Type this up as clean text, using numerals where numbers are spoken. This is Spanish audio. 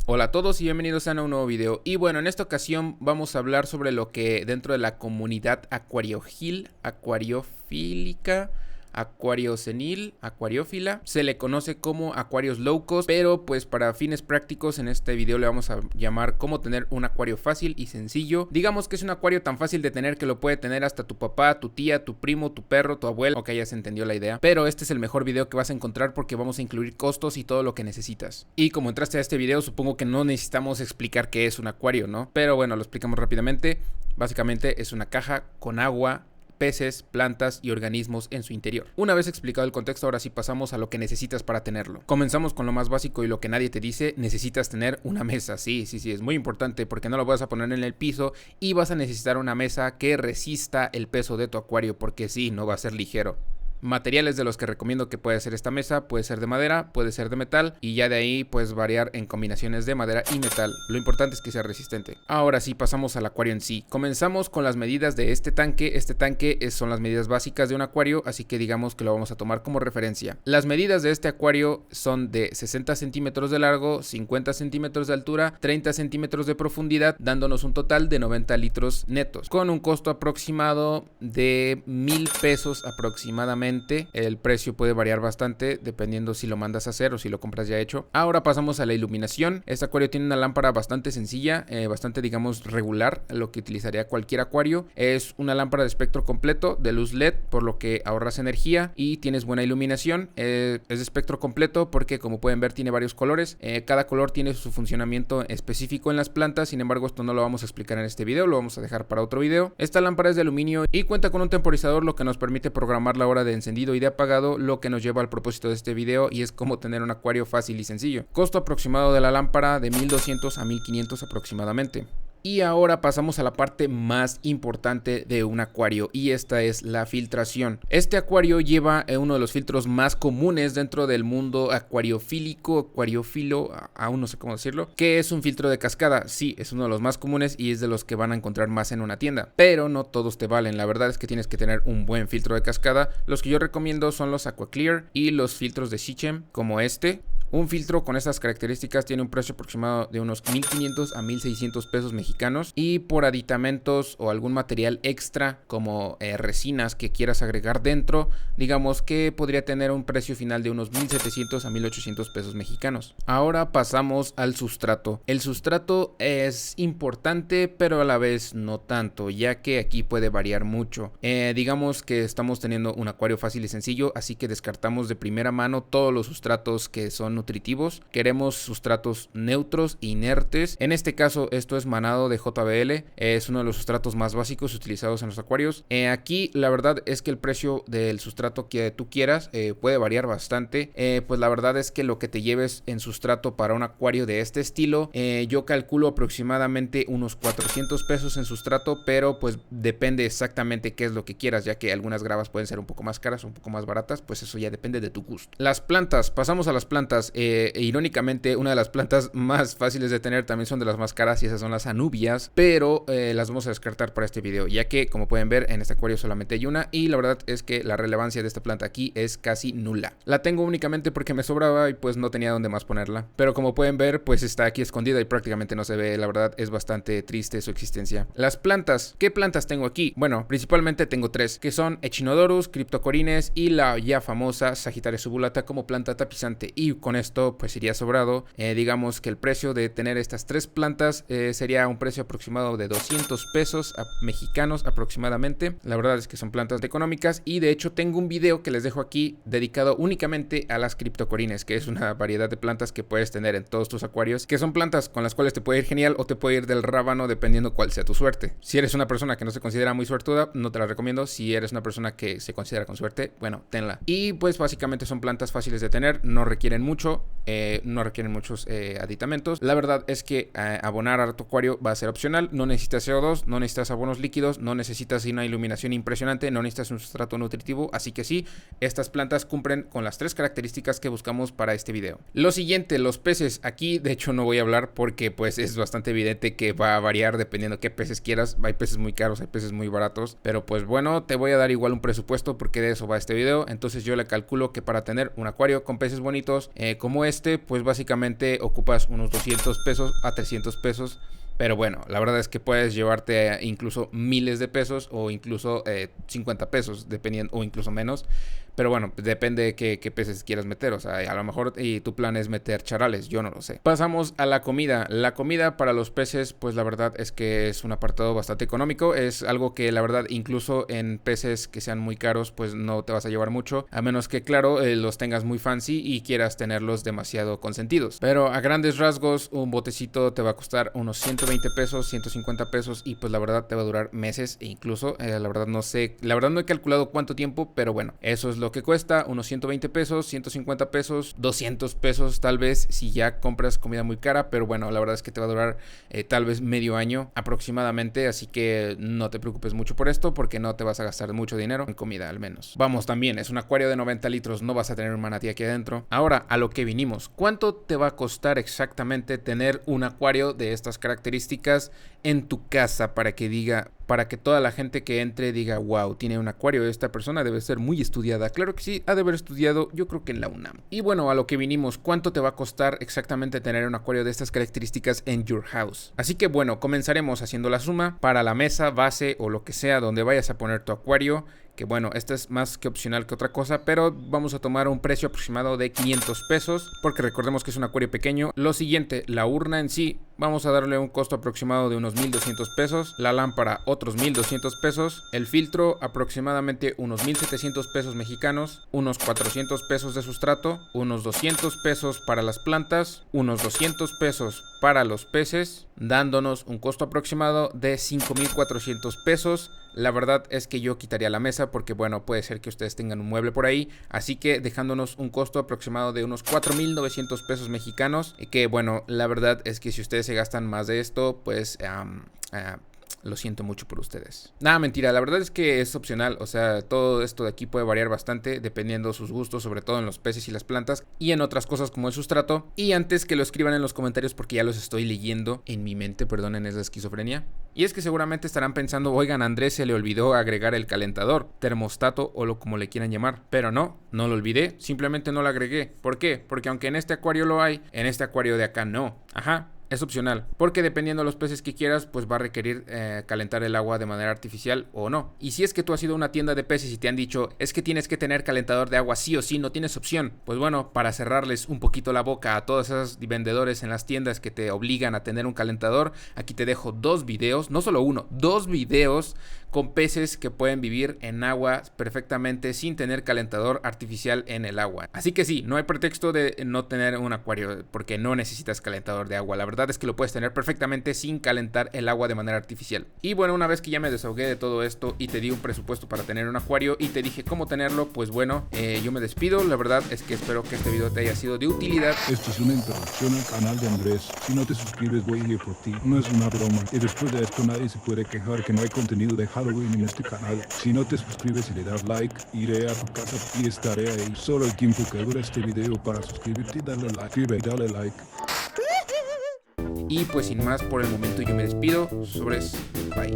Hola a todos y bienvenidos a un nuevo video. Y bueno, en esta ocasión vamos a hablar sobre lo que dentro de la comunidad acuariogil, acuariofílica, acuariosenil, acuariófila, se le conoce como acuarios low cost, pero pues para fines prácticos en este video le vamos a llamar cómo tener un acuario fácil y sencillo. Digamos que es un acuario tan fácil de tener que lo puede tener hasta tu papá, tu tía, tu primo, tu perro, tu abuelo. Ok, ya se entendió la idea, pero este es el mejor video que vas a encontrar porque vamos a incluir costos y todo lo que necesitas. Y como entraste a este video, supongo que no necesitamos explicar qué es un acuario, ¿no? Pero bueno, lo explicamos rápidamente. Básicamente es una caja con agua, peces, plantas y organismos en su interior. Una vez explicado el contexto, ahora sí pasamos a lo que necesitas para tenerlo. Comenzamos con lo más básico y lo que nadie te dice: necesitas tener una mesa. Sí, es muy importante porque no lo vas a poner en el piso y vas a necesitar una mesa que resista el peso de tu acuario, porque sí, no va a ser ligero. Materiales de los que recomiendo que puede ser esta mesa: puede ser de madera, puede ser de metal, y ya de ahí puedes variar en combinaciones de madera y metal. Lo importante es que sea resistente. Ahora sí pasamos al acuario en sí. Comenzamos con las medidas de este tanque. Este tanque son las medidas básicas de un acuario, así que digamos que lo vamos a tomar como referencia. Las medidas de este acuario son de 60 centímetros de largo, 50 centímetros de altura, 30 centímetros de profundidad, dándonos un total de 90 litros netos, con un costo aproximado de 1,000 pesos aproximadamente. El precio puede variar bastante dependiendo si lo mandas a hacer o si lo compras ya hecho. Ahora pasamos a la iluminación. Este acuario tiene una lámpara bastante sencilla, bastante digamos regular, lo que utilizaría cualquier acuario. Es una lámpara de espectro completo de luz LED, por lo que ahorras energía y tienes buena iluminación. Es de espectro completo porque, como pueden ver, tiene varios colores. Cada color tiene su funcionamiento específico en las plantas. Sin embargo, esto no lo vamos a explicar en este video, lo vamos a dejar para otro video. Esta lámpara es de aluminio y cuenta con un temporizador, lo que nos permite programar la hora de encendido y de apagado, lo que nos lleva al propósito de este video, y es cómo tener un acuario fácil y sencillo. Costo aproximado de la lámpara de 1,200 a 1,500 aproximadamente. Y ahora pasamos a la parte más importante de un acuario, y esta es la filtración. Este acuario lleva uno de los filtros más comunes dentro del mundo acuariofílico, acuariófilo, aún no sé cómo decirlo, que es un filtro de cascada. Sí, es uno de los más comunes y es de los que van a encontrar más en una tienda, pero no todos te valen. La verdad es que tienes que tener un buen filtro de cascada. Los que yo recomiendo son los AquaClear y los filtros de Sichem, como este. Un filtro con estas características tiene un precio aproximado de unos 1,500 a 1,600 pesos mexicanos, y por aditamentos o algún material extra como resinas que quieras agregar dentro, digamos que podría tener un precio final de unos 1,700 a 1,800 pesos mexicanos. Ahora pasamos al sustrato. El sustrato es importante, pero a la vez no tanto, ya que aquí puede variar mucho. Digamos que estamos teniendo un acuario fácil y sencillo, así que descartamos de primera mano todos los sustratos que son nutritivos. Queremos sustratos neutros e inertes. En este caso esto es manado de JBL, es uno de los sustratos más básicos utilizados en los acuarios. Aquí la verdad es que el precio del sustrato que tú quieras puede variar bastante. Pues la verdad es que lo que te lleves en sustrato para un acuario de este estilo, yo calculo aproximadamente unos 400 pesos en sustrato, pero pues depende exactamente qué es lo que quieras, ya que algunas gravas pueden ser un poco más caras o un poco más baratas, pues eso ya depende de tu gusto. Las plantas, pasamos a las plantas. Irónicamente, una de las plantas más fáciles de tener también son de las más caras, y esas son las anubias, pero las vamos a descartar para este video, ya que como pueden ver en este acuario solamente hay una, y la verdad es que la relevancia de esta planta aquí es casi nula. La tengo únicamente porque me sobraba y pues no tenía dónde más ponerla, pero como pueden ver pues está aquí escondida y prácticamente no se ve. La verdad es bastante triste su existencia. Las plantas, ¿qué plantas tengo aquí? Bueno, principalmente tengo tres, que son Echinodorus, Cryptocorynes y la ya famosa Sagittaria subulata como planta tapizante, y con esto pues iría sobrado. Digamos que el precio de tener estas tres plantas sería un precio aproximado de 200 pesos mexicanos aproximadamente. La verdad es que son plantas económicas, y de hecho tengo un video que les dejo aquí dedicado únicamente a las Cryptocorynes, que es una variedad de plantas que puedes tener en todos tus acuarios, que son plantas con las cuales te puede ir genial o te puede ir del rábano dependiendo cuál sea tu suerte. Si eres una persona que no se considera muy suertuda, no te la recomiendo. Si eres una persona que se considera con suerte, bueno, tenla. Y pues básicamente son plantas fáciles de tener, no requieren mucho, no requieren muchos aditamentos. La verdad es que abonar a tu acuario va a ser opcional. No necesitas CO2, no necesitas abonos líquidos, no necesitas una iluminación impresionante, no necesitas un sustrato nutritivo. Así que sí, estas plantas cumplen con las tres características que buscamos para este video. Lo siguiente, los peces. Aquí de hecho no voy a hablar porque pues es bastante evidente que va a variar dependiendo qué peces quieras. Hay peces muy caros, hay peces muy baratos, pero pues bueno, te voy a dar igual un presupuesto porque de eso va este video. Entonces yo le calculo que para tener un acuario con peces bonitos, como este, pues básicamente ocupas unos 200 pesos a 300 pesos. Pero bueno, la verdad es que puedes llevarte incluso miles de pesos o incluso 50 pesos, dependiendo, o incluso menos. Pero bueno, depende de qué peces quieras meter. O sea, a lo mejor tu plan es meter charales, yo no lo sé. Pasamos a la comida. La comida para los peces, pues la verdad es que es un apartado bastante económico. Es algo que la verdad incluso en peces que sean muy caros, pues no te vas a llevar mucho. A menos que claro, los tengas muy fancy y quieras tenerlos demasiado consentidos. Pero a grandes rasgos, un botecito te va a costar unos 120 pesos, 150 pesos. Y pues la verdad te va a durar meses e incluso, la verdad no sé, la verdad no he calculado cuánto tiempo, pero bueno, eso es lo que cuesta, unos 120 pesos, 150 pesos, 200 pesos tal vez si ya compras comida muy cara, pero bueno, la verdad es que te va a durar tal vez medio año aproximadamente, así que no te preocupes mucho por esto porque no te vas a gastar mucho dinero en comida al menos. Vamos, también es un acuario de 90 litros, no vas a tener un manatí aquí adentro. Ahora, a lo que vinimos, ¿cuánto te va a costar exactamente tener un acuario de estas características en tu casa para que toda la gente que entre diga, wow, tiene un acuario, esta persona debe ser muy estudiada? Claro que sí, ha de haber estudiado, yo creo que en la UNAM. Y bueno, a lo que vinimos, ¿cuánto te va a costar exactamente tener un acuario de estas características en your house? Así que bueno, comenzaremos haciendo la suma para la mesa, base o lo que sea donde vayas a poner tu acuario. Que bueno, esta es más que opcional que otra cosa, pero vamos a tomar un precio aproximado de 500 pesos, porque recordemos que es un acuario pequeño. Lo siguiente, la urna en sí, vamos a darle un costo aproximado de unos 1,200 pesos, la lámpara otros 1,200 pesos, el filtro aproximadamente unos 1,700 pesos mexicanos, unos 400 pesos de sustrato, unos 200 pesos para las plantas, unos 200 pesos para los peces, dándonos un costo aproximado de 5,400 pesos. La verdad es que yo quitaría la mesa porque bueno, puede ser que ustedes tengan un mueble por ahí, así que dejándonos un costo aproximado de unos 4,900 pesos mexicanos, y que bueno, la verdad es que si ustedes se gastan más de esto, pues lo siento mucho por ustedes. Nada, mentira, la verdad es que es opcional, o sea, todo esto de aquí puede variar bastante dependiendo sus gustos, sobre todo en los peces y las plantas y en otras cosas como el sustrato. Y antes que lo escriban en los comentarios porque ya los estoy leyendo en mi mente, perdonen esa esquizofrenia. Y es que seguramente estarán pensando, oigan, a Andrés se le olvidó agregar el calentador, termostato o lo como le quieran llamar. Pero no lo olvidé, simplemente no lo agregué. ¿Por qué? Porque aunque en este acuario lo hay, en este acuario de acá no. Ajá. Es opcional, porque dependiendo de los peces que quieras, pues va a requerir calentar el agua de manera artificial o no. Y si es que tú has ido a una tienda de peces y te han dicho, es que tienes que tener calentador de agua sí o sí, no tienes opción. Pues bueno, para cerrarles un poquito la boca a todos esos vendedores en las tiendas que te obligan a tener un calentador, aquí te dejo 2 videos, no solo uno, 2 videos con peces que pueden vivir en agua perfectamente sin tener calentador artificial en el agua. Así que sí, no hay pretexto de no tener un acuario porque no necesitas calentador de agua. La verdad es que lo puedes tener perfectamente sin calentar el agua de manera artificial. Y bueno, una vez que ya me desahogué de todo esto y te di un presupuesto para tener un acuario y te dije cómo tenerlo, pues bueno, yo me despido. La verdad es que espero que este video te haya sido de utilidad. Esto es una introducción al canal de Andrés. Si no te suscribes voy a ir por ti. No es una broma. Y después de esto nadie se puede quejar que no hay contenido de Halloween en este canal. Si no te suscribes y le das like, iré a tu casa y estaré ahí. Solo el tiempo que dura este video para suscribirte y darle like. Suscribe y dale like. Y pues sin más, por el momento yo me despido. Sobres, bye.